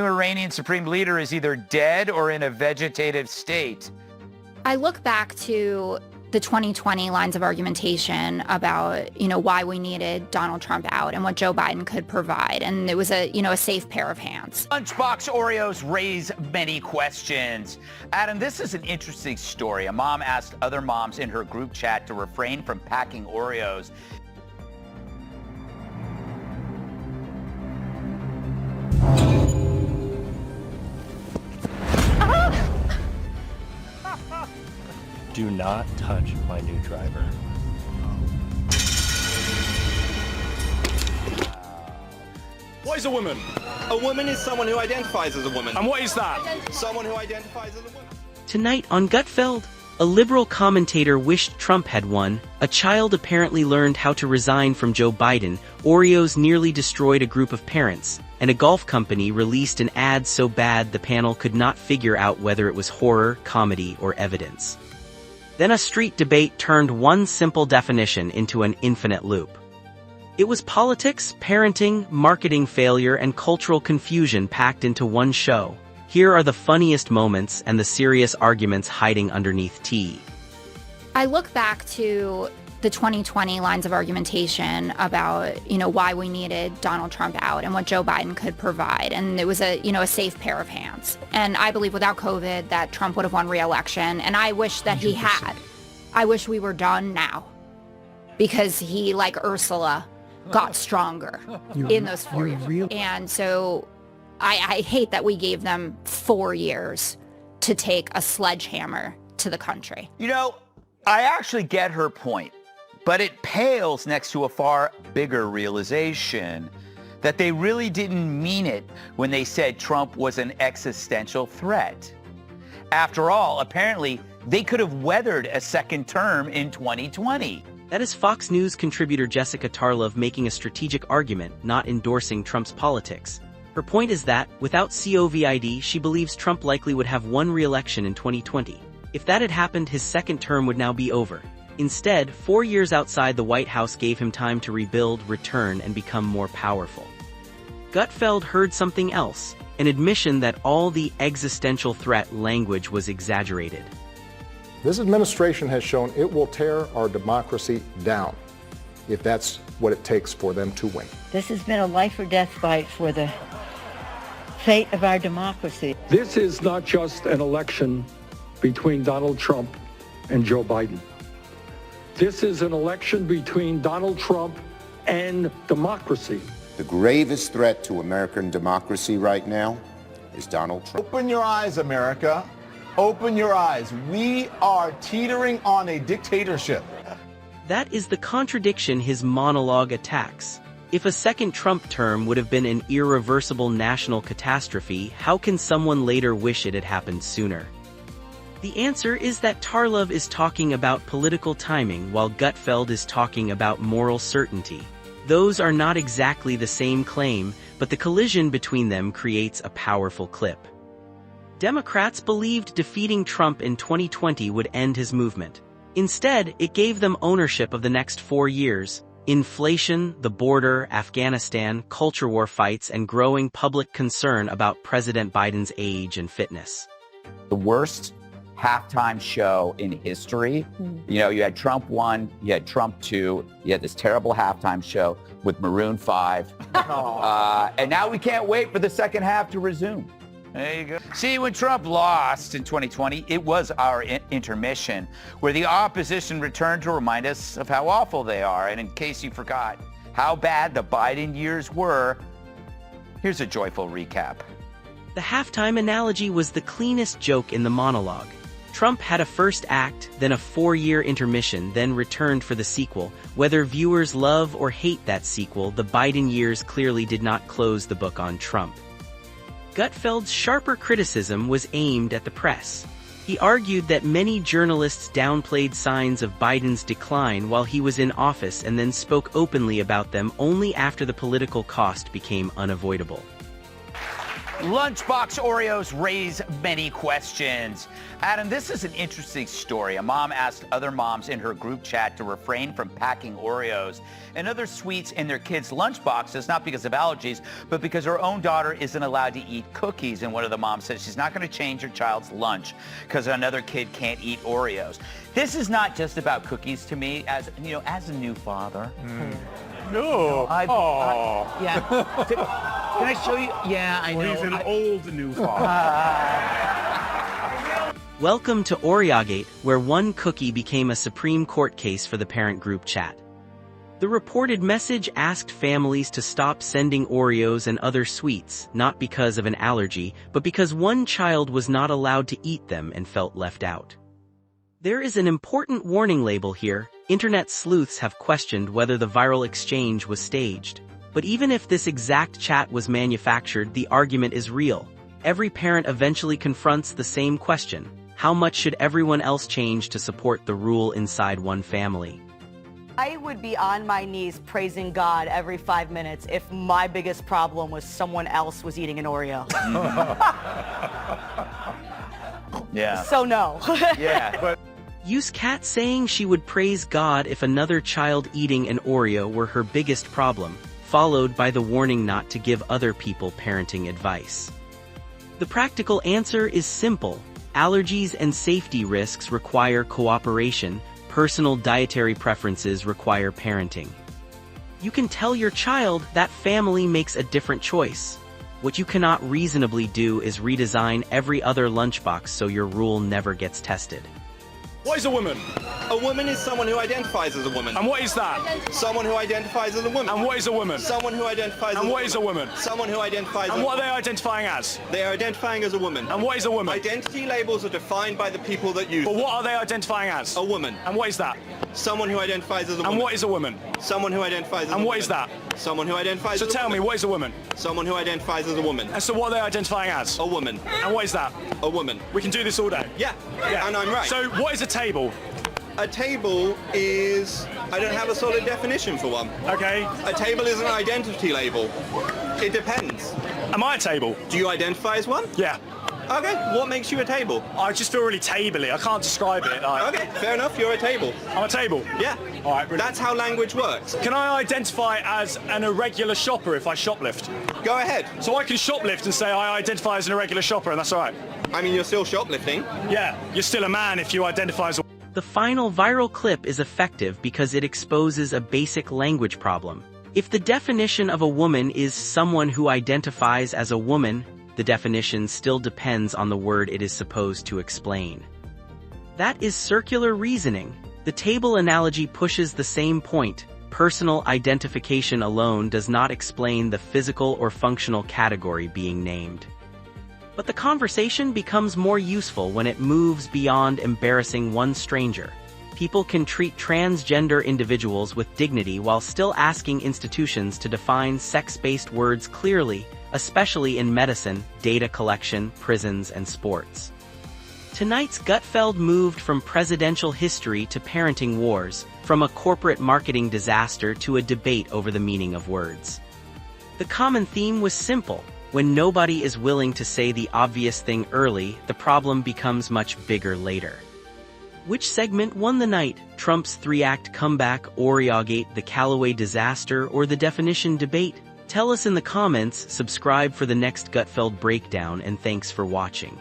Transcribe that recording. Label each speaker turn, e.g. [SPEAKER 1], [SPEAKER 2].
[SPEAKER 1] The Iranian supreme leader is either dead or in a vegetative state.
[SPEAKER 2] I look back to the 2020 lines of argumentation about, why we needed Donald Trump out and what Joe Biden could provide. And it was a safe pair of hands.
[SPEAKER 1] Lunchbox Oreos raise many questions. Adam, this is an interesting story. A mom asked other moms in her group chat to refrain from packing Oreos.
[SPEAKER 3] Do not touch my new driver.
[SPEAKER 4] What is a woman?
[SPEAKER 5] A woman is someone who identifies as a woman.
[SPEAKER 4] And what is that?
[SPEAKER 5] Someone who identifies as a woman.
[SPEAKER 6] Tonight on Gutfeld, a liberal commentator wished Trump had won, a child apparently learned how to resign from Joe Biden, Oreos nearly destroyed a group of parents, and a golf company released an ad so bad the panel could not figure out whether it was horror, comedy, or evidence. Then a street debate turned one simple definition into an infinite loop. It was politics, parenting, marketing failure, and cultural confusion packed into one show. Here are the funniest moments and the serious arguments hiding underneath tea.
[SPEAKER 2] I look back to the 2020 lines of argumentation about, why we needed Donald Trump out and what Joe Biden could provide. And it was a safe pair of hands. And I believe without COVID that Trump would have won re-election. And I wish that he had. I wish we were done now because he, like Ursula, got stronger in those 4 years. And so I hate that we gave them 4 years to take a sledgehammer to the country.
[SPEAKER 1] I actually get her point. But it pales next to a far bigger realization that they really didn't mean it when they said Trump was an existential threat. After all, apparently, they could have weathered a second term in 2020.
[SPEAKER 6] That is Fox News contributor Jessica Tarlov making a strategic argument, not endorsing Trump's politics. Her point is that, without COVID, she believes Trump likely would have won re-election in 2020. If that had happened, his second term would now be over. Instead, 4 years outside the White House gave him time to rebuild, return, and become more powerful. Gutfeld heard something else, an admission that all the existential threat language was exaggerated.
[SPEAKER 7] This administration has shown it will tear our democracy down if that's what it takes for them to win.
[SPEAKER 8] This has been a life or death fight for the fate of our democracy.
[SPEAKER 9] This is not just an election between Donald Trump and Joe Biden. This is an election between Donald Trump and democracy.
[SPEAKER 10] The gravest threat to American democracy right now is Donald Trump.
[SPEAKER 11] Open your eyes, America. Open your eyes. We are teetering on a dictatorship.
[SPEAKER 6] That is the contradiction his monologue attacks. If a second Trump term would have been an irreversible national catastrophe, how can someone later wish it had happened sooner? The answer is that Tarlov is talking about political timing while Gutfeld is talking about moral certainty. Those are not exactly the same claim, but the collision between them creates a powerful clip. Democrats believed defeating Trump in 2020 would end his movement. Instead, it gave them ownership of the next 4 years. Inflation, the border, Afghanistan, culture war fights, and growing public concern about President Biden's age and fitness.
[SPEAKER 1] The worst halftime show in history. You had Trump 1, you had Trump 2, you had this terrible halftime show with Maroon 5. And now we can't wait for the second half to resume. There you go. See, when Trump lost in 2020, it was our intermission, where the opposition returned to remind us of how awful they are. And in case you forgot how bad the Biden years were, here's a joyful recap.
[SPEAKER 6] The halftime analogy was the cleanest joke in the monologue. Trump had a first act, then a 4-year intermission, then returned for the sequel. Whether viewers love or hate that sequel, the Biden years clearly did not close the book on Trump. Gutfeld's sharper criticism was aimed at the press. He argued that many journalists downplayed signs of Biden's decline while he was in office and then spoke openly about them only after the political cost became unavoidable.
[SPEAKER 1] Lunchbox Oreos raise many questions. Adam, this is an interesting story. A mom asked other moms in her group chat to refrain from packing Oreos and other sweets in their kids' lunchboxes, not because of allergies, but because her own daughter isn't allowed to eat cookies. And one of the moms said she's not going to change her child's lunch because another kid can't eat Oreos. This is not just about cookies to me, as a new father.
[SPEAKER 4] No.
[SPEAKER 1] Yeah. Can I show you? Yeah, I know.
[SPEAKER 4] He's an old new father.
[SPEAKER 6] Welcome to OreoGate, where one cookie became a Supreme Court case for the parent group chat. The reported message asked families to stop sending Oreos and other sweets, not because of an allergy, but because one child was not allowed to eat them and felt left out. There is an important warning label here. Internet sleuths have questioned whether the viral exchange was staged. But even if this exact chat was manufactured, the argument is real. Every parent eventually confronts the same question. How much should everyone else change to support the rule inside one family?
[SPEAKER 12] I would be on my knees praising God every 5 minutes if my biggest problem was someone else was eating an Oreo.
[SPEAKER 1] Yeah.
[SPEAKER 12] So no.
[SPEAKER 1] Yeah, but
[SPEAKER 6] Use Cat saying she would praise God if another child eating an Oreo were her biggest problem, followed by the warning not to give other people parenting advice. The practical answer is simple. Allergies and safety risks require cooperation. Personal dietary preferences require parenting. You can tell your child that family makes a different choice. What you cannot reasonably do is redesign every other lunchbox so your rule never gets tested.
[SPEAKER 4] What is a woman?
[SPEAKER 5] A woman is someone who identifies as a woman.
[SPEAKER 4] And what is that?
[SPEAKER 5] Someone who identifies as a woman.
[SPEAKER 4] And what is a woman?
[SPEAKER 5] Someone who identifies as
[SPEAKER 4] And
[SPEAKER 5] a
[SPEAKER 4] what is a woman?
[SPEAKER 5] Someone who identifies as
[SPEAKER 4] And
[SPEAKER 5] a
[SPEAKER 4] what are they identifying as?
[SPEAKER 5] They are identifying as a woman.
[SPEAKER 4] And what is a woman?
[SPEAKER 5] Identity labels are defined by the people that use
[SPEAKER 4] But what are they identifying as?
[SPEAKER 5] a woman.
[SPEAKER 4] And what is that?
[SPEAKER 5] Someone who identifies as a woman.
[SPEAKER 4] And what is a woman?
[SPEAKER 5] Someone who identifies as a
[SPEAKER 4] And
[SPEAKER 5] woman.
[SPEAKER 4] what is that?
[SPEAKER 5] Someone who identifies
[SPEAKER 4] So
[SPEAKER 5] as a
[SPEAKER 4] tell
[SPEAKER 5] woman.
[SPEAKER 4] me, what is a woman?
[SPEAKER 5] Someone who identifies as a woman.
[SPEAKER 4] And so what are they identifying as?
[SPEAKER 5] A woman.
[SPEAKER 4] And what is that?
[SPEAKER 5] A woman.
[SPEAKER 4] We can do this all day.
[SPEAKER 5] Yeah.
[SPEAKER 4] Yeah.
[SPEAKER 5] And I'm right.
[SPEAKER 4] So what is a table?
[SPEAKER 5] A table is... I don't have a solid definition for one.
[SPEAKER 4] Okay.
[SPEAKER 5] A table is an identity label. It depends.
[SPEAKER 4] Am I a table?
[SPEAKER 5] Do you identify as one?
[SPEAKER 4] Yeah.
[SPEAKER 5] Okay, what makes you a table?
[SPEAKER 4] I just feel really tabley. I can't describe it.
[SPEAKER 5] Okay, fair enough, you're a table.
[SPEAKER 4] I'm a table?
[SPEAKER 5] Yeah.
[SPEAKER 4] All right, brilliant.
[SPEAKER 5] That's how language works.
[SPEAKER 4] Can I identify as an irregular shopper if I shoplift?
[SPEAKER 5] Go ahead.
[SPEAKER 4] So I can shoplift and say I identify as an irregular shopper, and that's all right?
[SPEAKER 5] I mean, you're still shoplifting.
[SPEAKER 4] Yeah, you're still a man if you identify as a...
[SPEAKER 6] The final viral clip is effective because it exposes a basic language problem. If the definition of a woman is someone who identifies as a woman, the definition still depends on the word it is supposed to explain. That is circular reasoning. The table analogy pushes the same point. Personal identification alone does not explain the physical or functional category being named. But the conversation becomes more useful when it moves beyond embarrassing one stranger. People can treat transgender individuals with dignity while still asking institutions to define sex-based words clearly, especially in medicine, data collection, prisons, and sports. Tonight's Gutfeld moved from presidential history to parenting wars, from a corporate marketing disaster to a debate over the meaning of words. The common theme was simple. When nobody is willing to say the obvious thing early, the problem becomes much bigger later. Which segment won the night? Trump's 3-act comeback, OreoGate, the Callaway disaster, or the definition debate? Tell us in the comments, subscribe for the next Gutfeld breakdown, and thanks for watching.